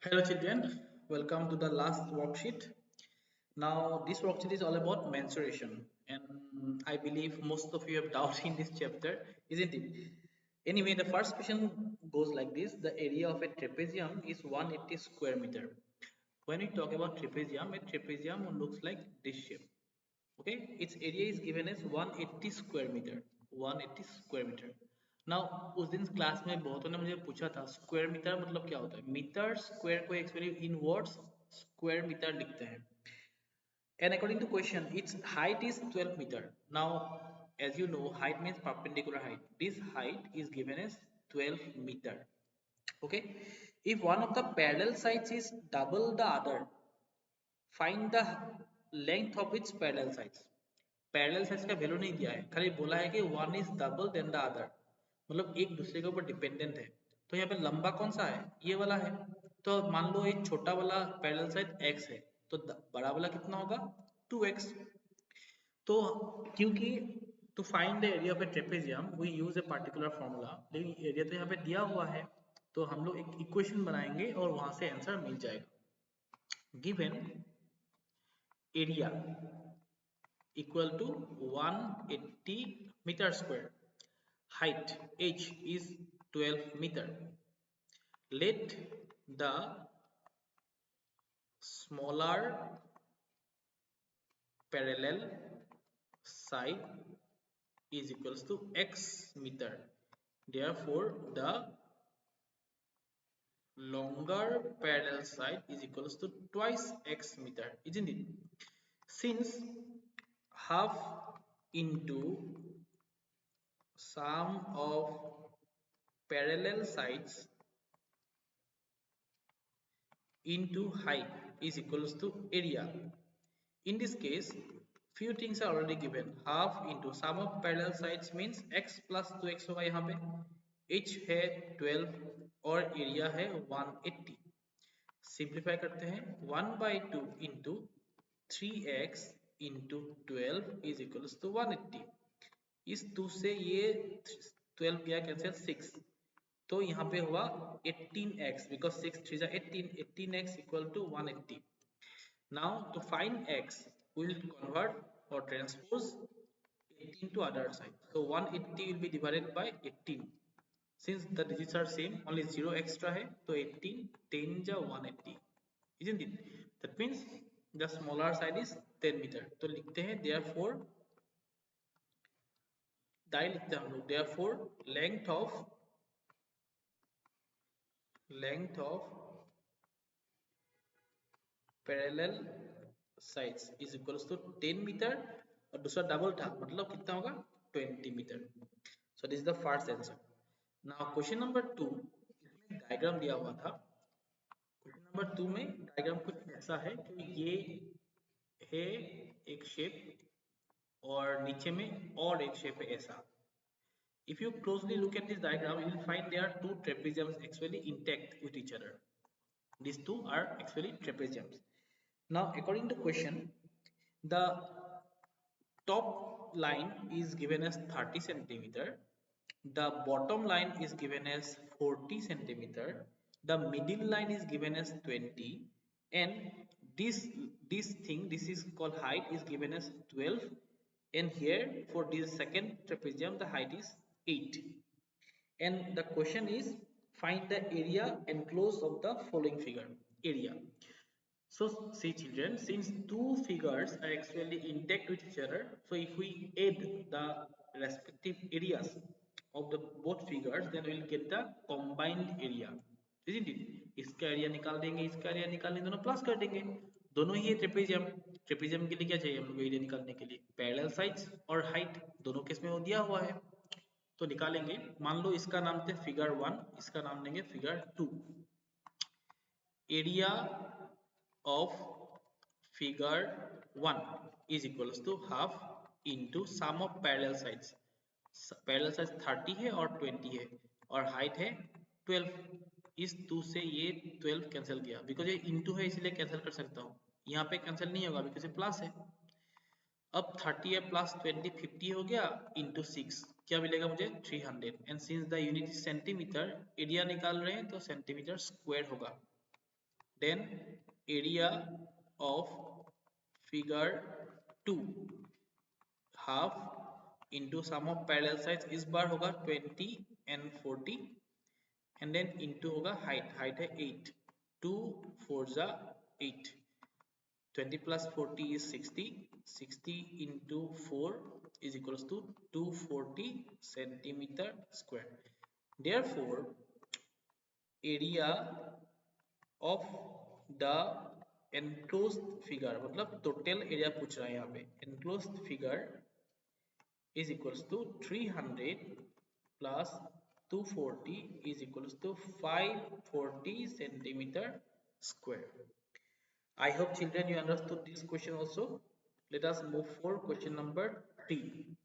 Hello children, welcome to the last worksheet. Now this worksheet is all about mensuration and I believe most of you have doubt in this chapter, isn't it? Anyway, the first question goes like this. The area of a trapezium is 180 square meter. When we talk about trapezium, a trapezium looks like this shape. Okay, its area is given as 180 square meter. 180 square meter. Now उस दिन class में बहुतों ने मुझे पूछा था square metre मतलब क्या होता है. मीटर स्क्वायर को actually in words square meter लिखते हैं. And according to question, its height is 12 meter. Now, as you know, height means perpendicular height. This height is given as 12 meter. Okay. If one of the parallel sides is double the other, find the length of its parallel sides. Parallel साइज का value नहीं दिया है, खाली बोला है कि one is double then the other, मतलब एक दूसरे के ऊपर डिपेंडेंट है. तो यहाँ पे लंबा कौन सा है, ये वाला है. तो मान लो एक छोटा वाला पैरेलल साइड x है, तो बड़ा वाला कितना होगा 2x. तो क्योंकि to find the area of a trapezium we use a particular formula, लेकिन एरिया तो यहाँ पे दिया हुआ है, तो हम लोग एक इक्वेशन बनाएंगे और वहां से आंसर मिल जाएगा. Given area equal to 180 meter square. Height h is 12 meter. Let the smaller parallel side is equals to x meter. Therefore, the longer parallel side is equals to twice x meter, isn't it? Since half into sum of parallel sides into height is equals to area. In this case, few things are already given. Half into sum of parallel sides means x plus 2x होगा यहाँ पे. h है 12 और area है 180. Simplify करते हैं. 1 by 2 into 3x into 12 is equals to 180. इस 2 से ये 12 गया कैंसिल 6, तो यहाँ पे हुआ 18x because 6 3 is 18. 18x equal to 180. Now to find x, we will convert or transpose 18 to other side. So 180 will be divided by 18. Since the digits are same, only 0 extra है, तो 18 10 जा 180, isn't it? That means the smaller side is 10 meter. तो लिखते हैं therefore, दाई लिखते हैं हम लोग therefore length of parallel sides is equals to 10 meter और दूसरा डबल था मतलब कितना होगा 20 meter. So this is the first answer. Now question number 2 इसमें डायग्राम दिया हुआ था. क्वेश्चन नंबर 2 में डायग्राम कुछ ऐसा है कि ये है एक शेप और नीचे में और एक शेप है ऐसा. If you closely look at this diagram, you will find there are two trapeziums actually intact with each other. These two are actually trapeziums. Now, according to question, the top line is given as 30 centimeter, the bottom line is given as 40 centimeter, the middle line is given as 20, and this is called height is given as 12, and here for this second trapezium the height is 8. And the question is find the area enclosed of the following figure. Area. So see children, since two figures are actually intact with each other, so if we add the respective areas of the both figures, then we will get the combined area, isn't it? इसका area निकाल देंगे, इसका area निकाल देंगे, दोनों plus कर देंगे. दोनों ही है ट्रेपेजियम. ट्रेपेजियम के लिए क्या चाहिए हम लोग को एरिया निकालने के लिए? पैरेलल साइड्स और हाइट, दोनों केस में वो दिया हुआ है, तो निकालेंगे. मान लो इसका नाम थे फिगर 1, इसका नाम देंगे figure 2. Area of figure 1 is equals to half into sum of parallel sides. Parallel side 30 है और 20 है और हाइट है 12. इस 2 से ये 12 कैंसिल किया, बिकॉज ये इनटू है इसलिए कैंसिल कर सकता हूँ. यहाँ पे कैंसिल नहीं होगा बिकॉज ये प्लस है. अब 30 है प्लस 20 50 हो गया इंटू 6, क्या मिलेगा मुझे 300. And since the unit is centimetre, area निकाल रहे हैं तो सेंटीमीटर स्क्वायर होगा. then area of figure 2 half into sum of parallel sides, इस बार होगा 20 and 40 and then into होगा height है 8, 2 4 जा 8, 20 plus 40 is 60, 60 into 4 is equals to 240 centimeter square. Therefore area of the enclosed figure, मतलब total area पूछ रहा है यहाँ पे, enclosed figure is equals to 300 plus 240 is equals to 540 centimeter square. I hope children you understood this question also. Let us move for question number 3.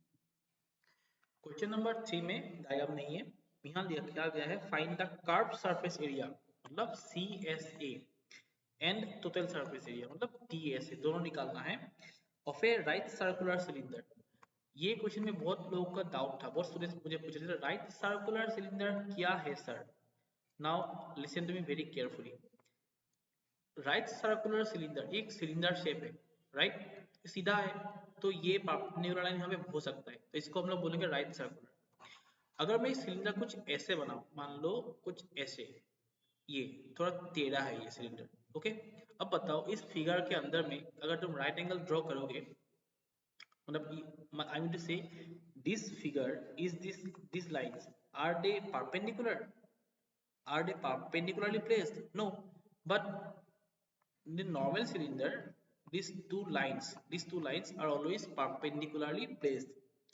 Question number 3 में diagram नहीं है, यहाँ लिखा गया है find the curve surface area मतलब CSA and total surface area मतलब TSA दोनों निकालना है of A right circular cylinder. ये क्वेश्चन में बहुत लोगों का डाउट था, बहुत स्टूडेंट्स मुझे पूछ रहे थे राइट सर्कुलर सिलेंडर क्या है sir. Now listen to me very carefully. Right circular cylinder एक सिलेंडर शेप है, राइट सीधा है, तो ये परपेंडिकुलर लाइन यहाँ पे हो सकता है, तो इसको हम लोग बोलेंगे राइट सर्कुलर। अगर मैं सिलेंडर कुछ ऐसे बनाऊं, मान लो कुछ ऐसे, ये थोड़ा टेढ़ा है ये सिलेंडर, ओके। अब बताओ इस फिगर के अंदर में अगर तुम राइट एंगल ड्रॉ करोगे, मतलब I mean to say this figure is this lines are they perpendicular, are they perpendicularly placed? No, but in the normal cylinder these two lines are always perpendicularly placed.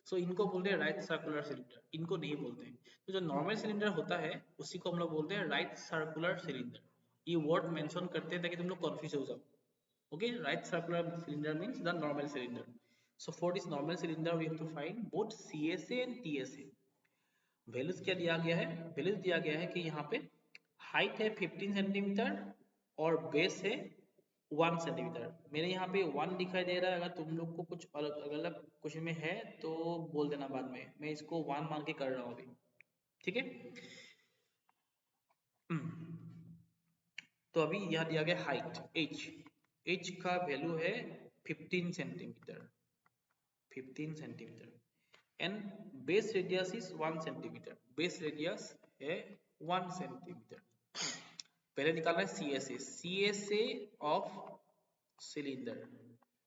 So इनको बोलते हैं right circular cylinder, इनको नहीं बोलते हैं। तो जो normal cylinder होता है उसी को हम लोग बोलते हैं राइट सर्कुलर सिलेंडर। ये वर्ड मेंशन करते हैं ताकि तुम लोग कंफ्यूज हो जाओ, okay. Right circular cylinder means the normal cylinder. So for this normal cylinder we have to find both CSA and TSA। Values क्या दिया गया है, वैल्यूज दिया गया है कि यहाँ पे हाइट है 15 सेंटीमीटर और बेस है 1 सेंटीमीटर। मेरे यहाँ पे 1 दिखाई दे रहा है, अगर तुम लोग को कुछ अलग अलग क्वेश्चन में है तो बोल देना बाद में, मैं इसको 1 मान के कर रहा हूँ अभी, ठीक है। तो अभी यहाँ दिया गया हाइट h का वैल्यू है 15 centimetre, 15 centimetre and base radius is 1 centimetre, base radius है 1 सेंटीमीटर। पहले निकालना है CSA, CSA of cylinder,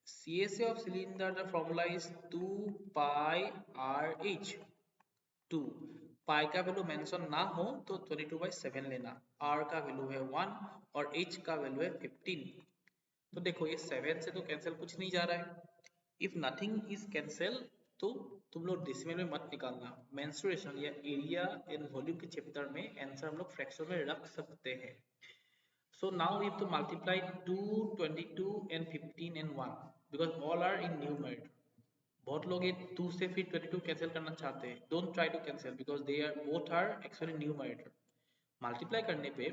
CSA of cylinder the formula is 2 pi RH। 2 पाई का वैल्यू मेंशन ना हो तो 22/7 लेना, R का वैल्यू है 1 और H का वैल्यू है 15। तो देखो ये 7 से तो कैंसिल कुछ नहीं जा रहा है, इफ नथिंग इज कैंसिल तो तुम लोग डेसिमल में मत निकालना। मेंस्ट्रुएशन या एरिया एंड वॉल्यूम के चैप्टर में आंसर हम लोग फ्रैक्शन में रख सकते हैं। So now we have to multiply 2, 22 and 15 and 1 because all are in numerator। बहुत लोग ये 2 से फिर 22 कैंसिल करना चाहते हैं, don't try to cancel because they are both are actually numerator. Multiply करने पे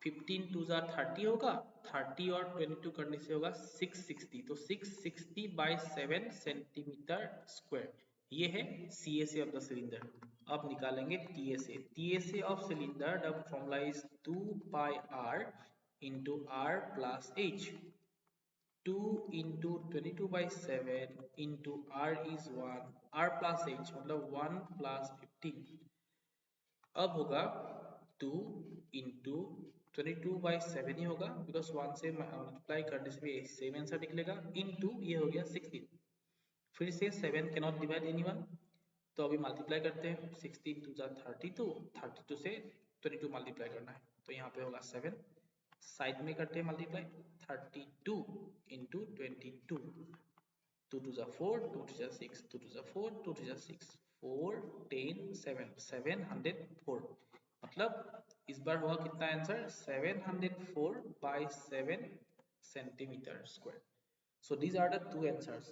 15 2 जा 30 होगा, 30 और 22 करने से होगा 660, तो 660/7 सेंटीमीटर स्क्वायर, ये है CSA ऑफ द सिलेंडर। अब निकालेंगे TSA, TSA of cylinder the formula is 2 pi R into R plus H। 2 into 22/7 into R is 1, R plus H मतलब 1 plus 15। अब होगा 2 into 22/7 ही होगा बिकॉज 1 से मल्टीप्लाई करने से भी सेम आंसर निकलेगा, इनटू ये हो गया 16। फिर से 7 कैन नॉट डिवाइड एनीवन, तो अभी मल्टीप्लाई करते हैं, 16 2 जा 32, 32 से 22 मल्टीप्लाई करना है तो यहाँ पे होगा 7, साइड में करते हैं मल्टीप्लाई, 32 into 22, 2 2 जा 4, 2 2 जा 6, 2 2 जा 4, 2 2 जा 6, 4 10 7 704, मतलब इस बार होगा कितना answer 704/7 centimetre square. So these are the two answers,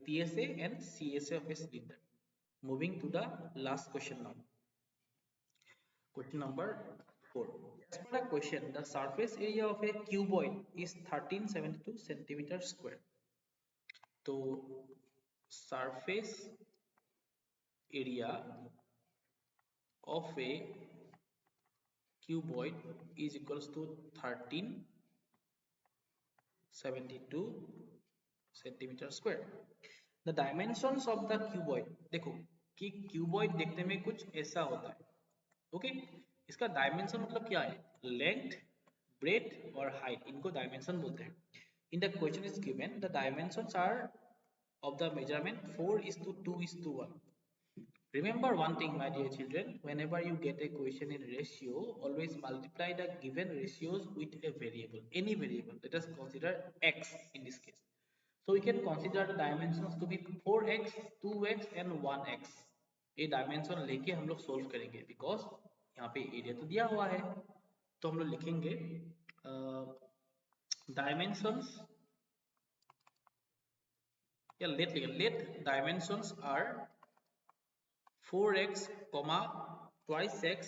TSA and CSA of a cylinder. Moving to the last question now. Question number 4. As per the question, the surface area of a cuboid is 1372 centimeter square. So surface area of a cuboid is equals to 13 72 centimetre square. The dimensions of the cuboid, देखो कि cuboid देखने में कुछ ऐसा होता है, okay. इसका dimension मतलब क्या है, लेंथ, ब्रेथ और हाइट, इनको डायमेंशन बोलते हैं। In the question is given the dimensions are of the measurement 4:2:1. Remember one thing, my dear children, whenever you get a question in ratio, always multiply the given ratios with a variable, any variable. Let us consider x in this case. So we can consider the dimensions to be 4x, 2x and 1x. ये dimension लेके हम लोग solve करेंगे, because यहाँ पे area तो दिया हुआ है। तो हम लोग लिखेंगे डायमेंशंस, या let dimensions are 4x, twice x,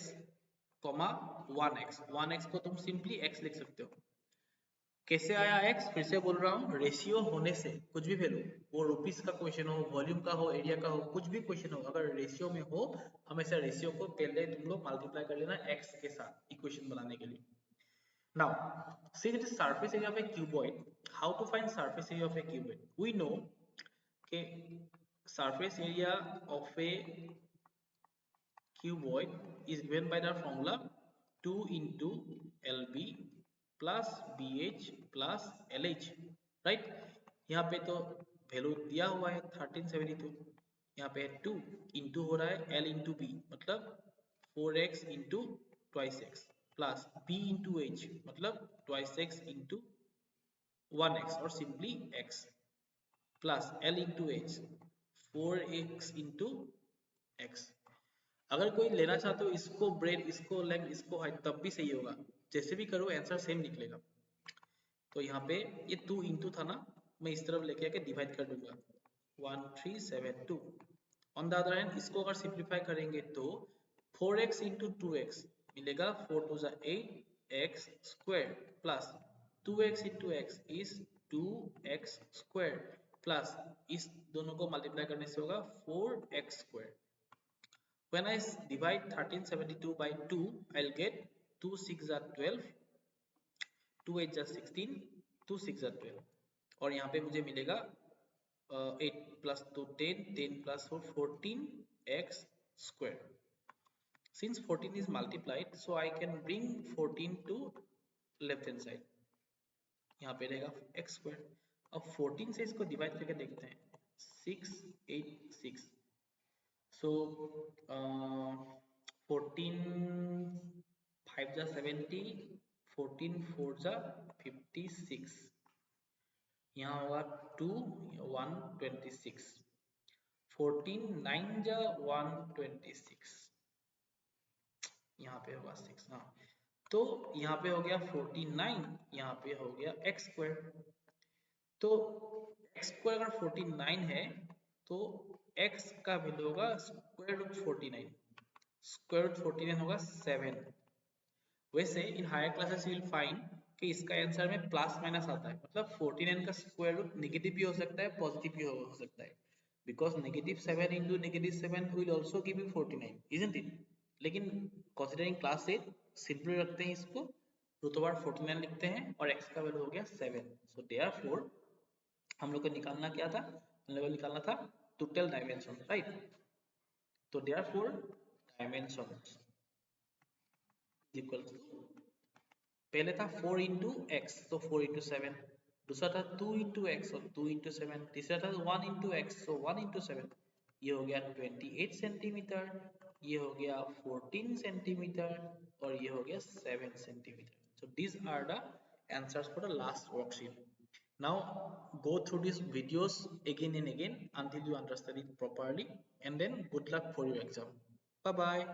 1x। 1x को तुम सिंपली x लिख सकते हो। कैसे आया x, फिर से बोल रहा हूँ, रेशियो होने से कुछ भी वैल्यू, वो रुपीस का क्वेश्चन हो, वॉल्यूम का हो, एरिया का हो, कुछ भी क्वेश्चन हो, अगर रेशियो में हो, हमेशा रेशियो को पहले तुम लोग मल्टीप्लाई कर लेना x के साथ इक्वेशन बनाने के लिए। Now, since it is surface area of a cuboid, how to find surface area of a cuboid? We know okay, surface area of a cuboid is given by the formula 2 into LB plus BH plus LH, right? यहाँ पे तो value दिया हुआ है 1372, यहाँ पे 2 into हो रहा है L इंटू बी, मतलब 4x into twice x plus B into H मतलब ट्वाइस एक्स इंटू 1x और simply x plus L into H 4x into x। अगर कोई लेना चाहते हो इसको ब्रेड, इसको लेंथ, इसको हाइट, तब भी सही होगा, जैसे भी करो आंसर सेम निकलेगा। तो यहाँ पे ये 2 इंटू था ना, मैं इस तरफ लेके आके डिवाइड कर दूंगा 1372। ऑन द अदर हैंड इसको अगर सिंप्लीफाई करेंगे तो 4x इंटू 2x मिलेगा 4 to 8x square plus 2x into x is 2x square plus इस दोनों को मल्टीप्लाई करने से होगा 4x square. When I divide 1372 by 2, I'll get 2 6 are 12, 2 8 are 16, 2 6 are 12 और यहाँ पे मुझे मिलेगा 8 plus 2 10, 10 plus 4 14x square. Since 14 is multiplied, so I can bring 14 to left hand side. यहाँ पे रहेगा x square। अब 14 से इसको डिवाइड करके देखते हैं, 6 8 6, so 14 5 जा 70, 14 4 जा 56, यहाँ होगा 2 126, 14 9 जा 126, यहाँ पे होगा 6, हाँ। तो यहाँ पे हो गया 49, यहाँ पे हो गया x स्क्वायर। तो x स्क्वायर अगर 49 है तो x का वैल्यू होगा स्क्वायर रूट 49, स्क्वायर रूट 49 होगा 7। वैसे in higher classes you will find कि इसका आंसर में प्लस माइनस आता है, मतलब 49 का स्क्वायर रूट नेगेटिव भी हो सकता है, पॉजिटिव भी हो सकता है, because negative 7 into negative 7 will also give you 49, isn't it? लेकिन कंसीडरिंग क्लास 8 सिंपल रखते हैं इसको, रूट ओवर 49 लिखते हैं और x का वैल्यू हो गया 7। सो देयरफॉर हम लोग को निकालना क्या था, हम लोग को निकालना था टोटल डायमेंशन, राइट? तो देयरफॉर डायमेंशंस इक्वल टू, पहले था 4 इंटू एक्स तो 4 इंटू 7, दूसरा था 2 इंटू एक्स और 2 इंटू 7, तीसरा था 1 इंटू एक्स तो 1 इंटू 7। ये हो गया 28 सेंटीमीटर, ये हो गया 14 सेंटीमीटर और ये हो गया 7 centimetre. So these are the answers for the last worksheet. Now go through these videos again and again until you understand it properly, and then good luck for your exam. Bye bye.